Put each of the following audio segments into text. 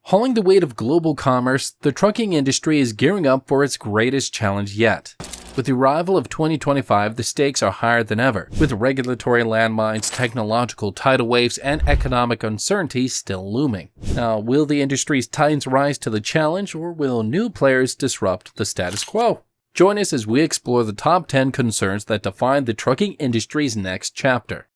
Hauling the weight of global commerce, the trucking industry is gearing up for its greatest challenge yet. With the arrival of 2025, the stakes are higher than ever, with regulatory landmines, technological tidal waves, and economic uncertainty still looming. Now, will the industry's titans rise to the challenge, or will new players disrupt the status quo? Join us as we explore the top 10 concerns that define the trucking industry's next chapter.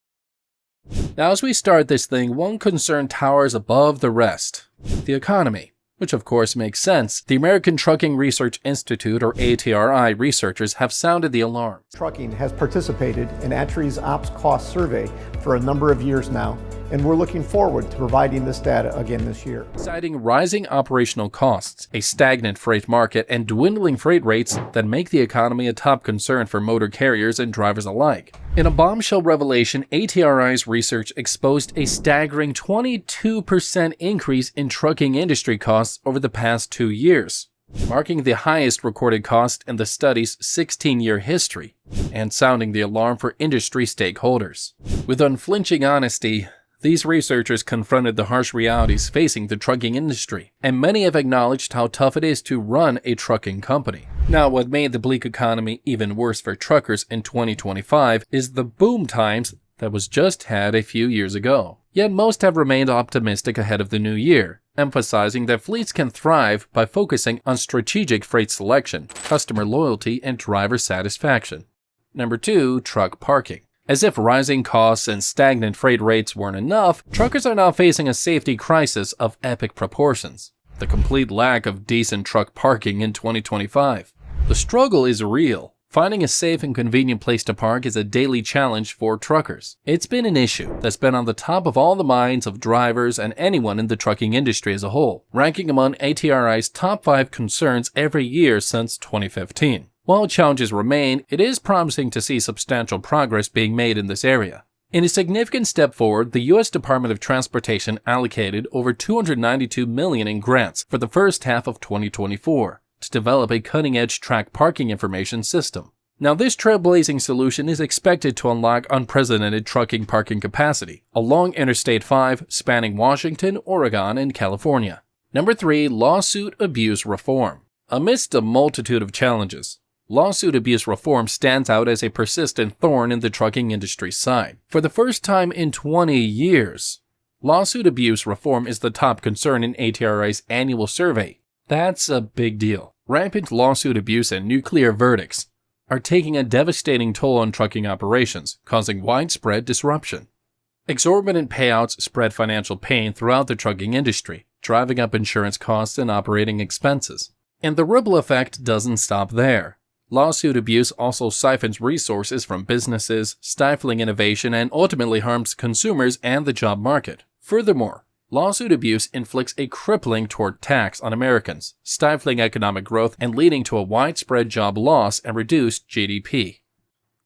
Now, as we start this thing, one concern towers above the rest: the economy. Which of course makes sense. The American Trucking Research Institute, or ATRI, researchers have sounded the alarm. Trucking has participated in ATRI's Ops Cost Survey for a number of years now, and we're looking forward to providing this data again this year. Citing rising operational costs, a stagnant freight market, and dwindling freight rates that make the economy a top concern for motor carriers and drivers alike. In a bombshell revelation, ATRI's research exposed a staggering 22% increase in trucking industry costs over the past 2 years, marking the highest recorded cost in the study's 16-year history, and sounding the alarm for industry stakeholders. With unflinching honesty, these researchers confronted the harsh realities facing the trucking industry, and many have acknowledged how tough it is to run a trucking company. Now, what made the bleak economy even worse for truckers in 2025 is the boom times that was just had a few years ago. Yet most have remained optimistic ahead of the new year, emphasizing that fleets can thrive by focusing on strategic freight selection, customer loyalty, and driver satisfaction. Number 2, truck parking. As if rising costs and stagnant freight rates weren't enough, truckers are now facing a safety crisis of epic proportions: the complete lack of decent truck parking in 2025. The struggle is real. Finding a safe and convenient place to park is a daily challenge for truckers. It's been an issue that's been on the top of all the minds of drivers and anyone in the trucking industry as a whole, ranking among ATRI's top 5 concerns every year since 2015. While challenges remain, it is promising to see substantial progress being made in this area. In a significant step forward, the U.S. Department of Transportation allocated over $292 million in grants for the first half of 2024 to develop a cutting-edge track parking information system. Now, this trailblazing solution is expected to unlock unprecedented trucking parking capacity along Interstate 5, spanning Washington, Oregon, and California. Number 3, lawsuit abuse reform. Amidst a multitude of challenges, lawsuit abuse reform stands out as a persistent thorn in the trucking industry's side. For the first time in 20 years, lawsuit abuse reform is the top concern in ATRI's annual survey. That's a big deal. Rampant lawsuit abuse and nuclear verdicts are taking a devastating toll on trucking operations, causing widespread disruption. Exorbitant payouts spread financial pain throughout the trucking industry, driving up insurance costs and operating expenses. And the ripple effect doesn't stop there. Lawsuit abuse also siphons resources from businesses, stifling innovation, and ultimately harms consumers and the job market. Furthermore, lawsuit abuse inflicts a crippling tort tax on Americans, stifling economic growth and leading to a widespread job loss and reduced GDP.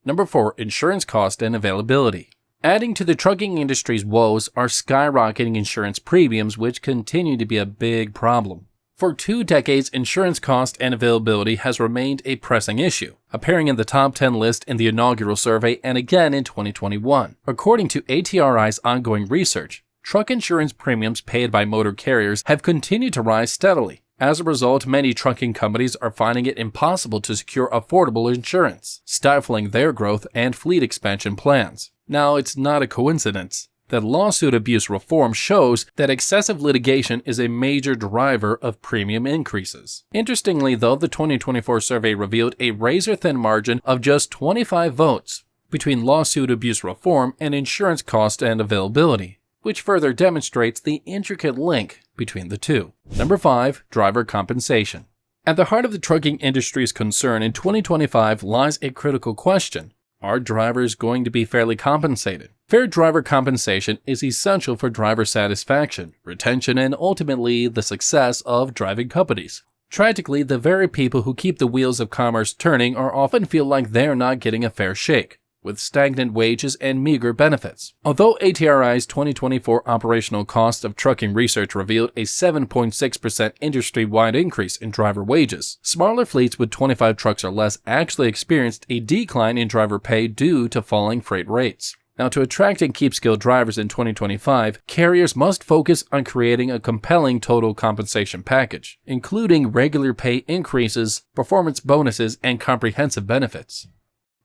Number 4, insurance cost and availability. Adding to the trucking industry's woes are skyrocketing insurance premiums, which continue to be a big problem. For 2 decades, insurance cost and availability has remained a pressing issue, appearing in the top 10 list in the inaugural survey and again in 2021. According to ATRI's ongoing research, truck insurance premiums paid by motor carriers have continued to rise steadily. As a result, many trucking companies are finding it impossible to secure affordable insurance, stifling their growth and fleet expansion plans. Now, it's not a coincidence that lawsuit abuse reform shows that excessive litigation is a major driver of premium increases. Interestingly, though, the 2024 survey revealed a razor-thin margin of just 25 votes between lawsuit abuse reform and insurance cost and availability, which further demonstrates the intricate link between the two. Number 5, driver compensation. At the heart of the trucking industry's concern in 2025 lies a critical question: are drivers going to be fairly compensated? Fair driver compensation is essential for driver satisfaction, retention, and ultimately the success of driving companies. Tragically, the very people who keep the wheels of commerce turning are often feel like they're not getting a fair shake, with stagnant wages and meager benefits. Although ATRI's 2024 operational cost of trucking research revealed a 7.6% industry-wide increase in driver wages, smaller fleets with 25 trucks or less actually experienced a decline in driver pay due to falling freight rates. Now, to attract and keep skilled drivers in 2025, carriers must focus on creating a compelling total compensation package, including regular pay increases, performance bonuses, and comprehensive benefits.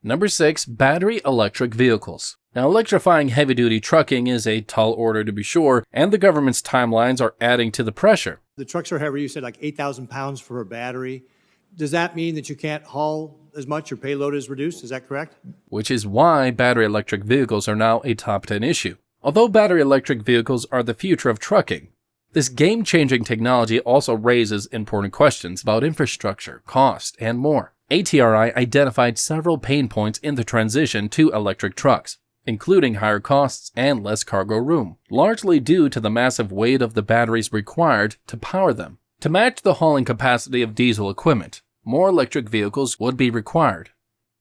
Number 6. Battery electric vehicles. Now, electrifying heavy-duty trucking is a tall order to be sure, and the government's timelines are adding to the pressure. The trucks are heavy, you said like 8,000 pounds for a battery. Does that mean that you can't haul as much, your payload is reduced? Is that correct? Which is why battery electric vehicles are now a top 10 issue. Although battery electric vehicles are the future of trucking, this game-changing technology also raises important questions about infrastructure, cost, and more. ATRI identified several pain points in the transition to electric trucks, including higher costs and less cargo room, largely due to the massive weight of the batteries required to power them. To match the hauling capacity of diesel equipment, more electric vehicles would be required,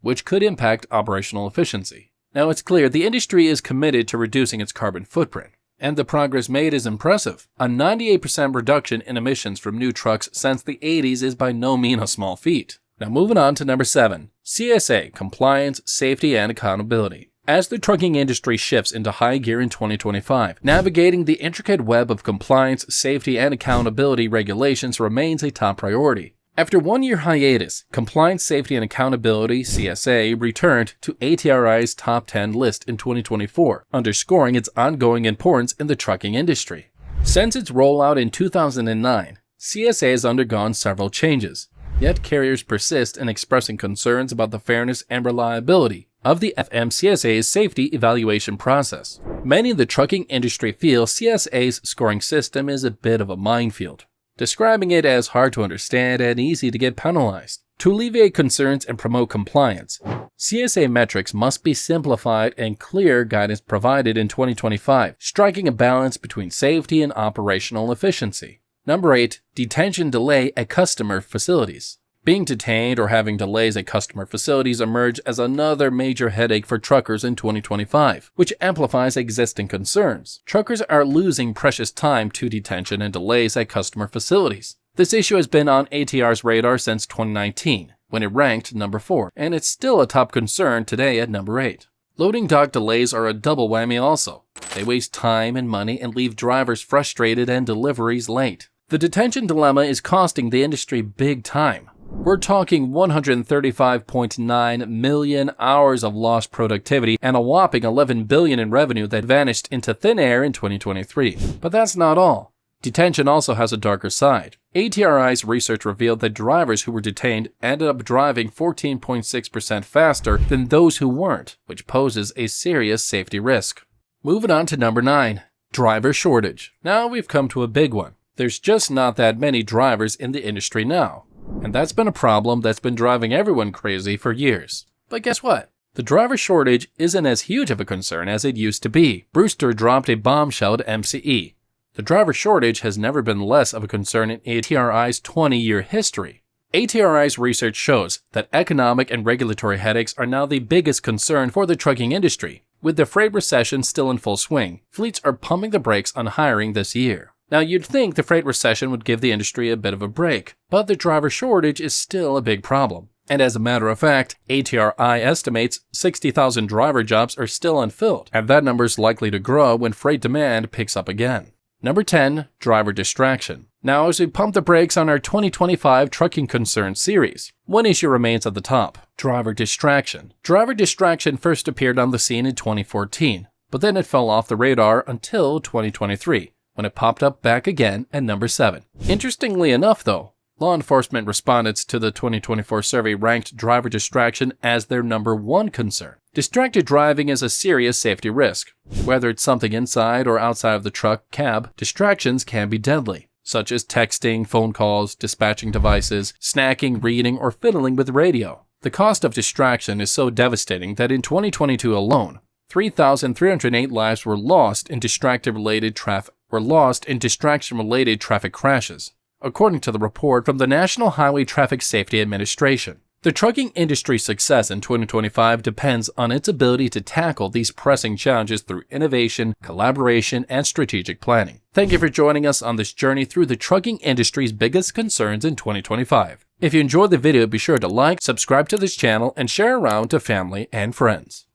which could impact operational efficiency. Now, it's clear the industry is committed to reducing its carbon footprint, and the progress made is impressive. A 98% reduction in emissions from new trucks since the 80s is by no means a small feat. Now, moving on to number 7, CSA, Compliance, Safety, and Accountability. As the trucking industry shifts into high gear in 2025, navigating the intricate web of compliance, safety, and accountability regulations remains a top priority. After 1-year hiatus, Compliance, Safety, and Accountability (CSA) returned to ATRI's top 10 list in 2024, underscoring its ongoing importance in the trucking industry. Since its rollout in 2009, CSA has undergone several changes, yet carriers persist in expressing concerns about the fairness and reliability of the FMCSA's safety evaluation process. Many in the trucking industry feel CSA's scoring system is a bit of a minefield, describing it as hard to understand and easy to get penalized. To alleviate concerns and promote compliance, CSA metrics must be simplified and clear guidance provided in 2025, striking a balance between safety and operational efficiency. Number 8. Detention delay at customer facilities. Being detained or having delays at customer facilities emerge as another major headache for truckers in 2025, which amplifies existing concerns. Truckers are losing precious time to detention and delays at customer facilities. This issue has been on ATR's radar since 2019, when it ranked number 4, and it's still a top concern today at number 8. Loading dock delays are a double whammy also. They waste time and money and leave drivers frustrated and deliveries late. The detention dilemma is costing the industry big time. We're talking 135.9 million hours of lost productivity and a whopping $11 billion in revenue that vanished into thin air in 2023. But that's not all. Detention also has a darker side. ATRI's research revealed that drivers who were detained ended up driving 14.6% faster than those who weren't, which poses a serious safety risk. Moving on to number 9, driver shortage. Now we've come to a big one. There's just not that many drivers in the industry now. And that's been a problem that's been driving everyone crazy for years. But guess what? The driver shortage isn't as huge of a concern as it used to be. Brewster dropped a bombshell at MCE. The driver shortage has never been less of a concern in ATRI's 20-year history. ATRI's research shows that economic and regulatory headaches are now the biggest concern for the trucking industry. With the freight recession still in full swing, fleets are pumping the brakes on hiring this year. Now, you'd think the freight recession would give the industry a bit of a break, but the driver shortage is still a big problem. And as a matter of fact, ATRI estimates 60,000 driver jobs are still unfilled, and that number is likely to grow when freight demand picks up again. Number 10, driver distraction. Now, as we pump the brakes on our 2025 Trucking Concerns series, one issue remains at the top: driver distraction. Driver distraction first appeared on the scene in 2014, but then it fell off the radar until 2023. When it popped up back again at number 7. Interestingly enough though, law enforcement respondents to the 2024 survey ranked driver distraction as their number 1 concern. Distracted driving is a serious safety risk. Whether it's something inside or outside of the truck cab, distractions can be deadly, such as texting, phone calls, dispatching devices, snacking, reading, or fiddling with radio. The cost of distraction is so devastating that in 2022 alone, 3,308 lives were lost in distraction-related traffic crashes, according to the report from the National Highway Traffic Safety Administration. The trucking industry's success in 2025 depends on its ability to tackle these pressing challenges through innovation, collaboration, and strategic planning. Thank you for joining us on this journey through the trucking industry's biggest concerns in 2025. If you enjoyed the video, be sure to like, subscribe to this channel, and share around to family and friends.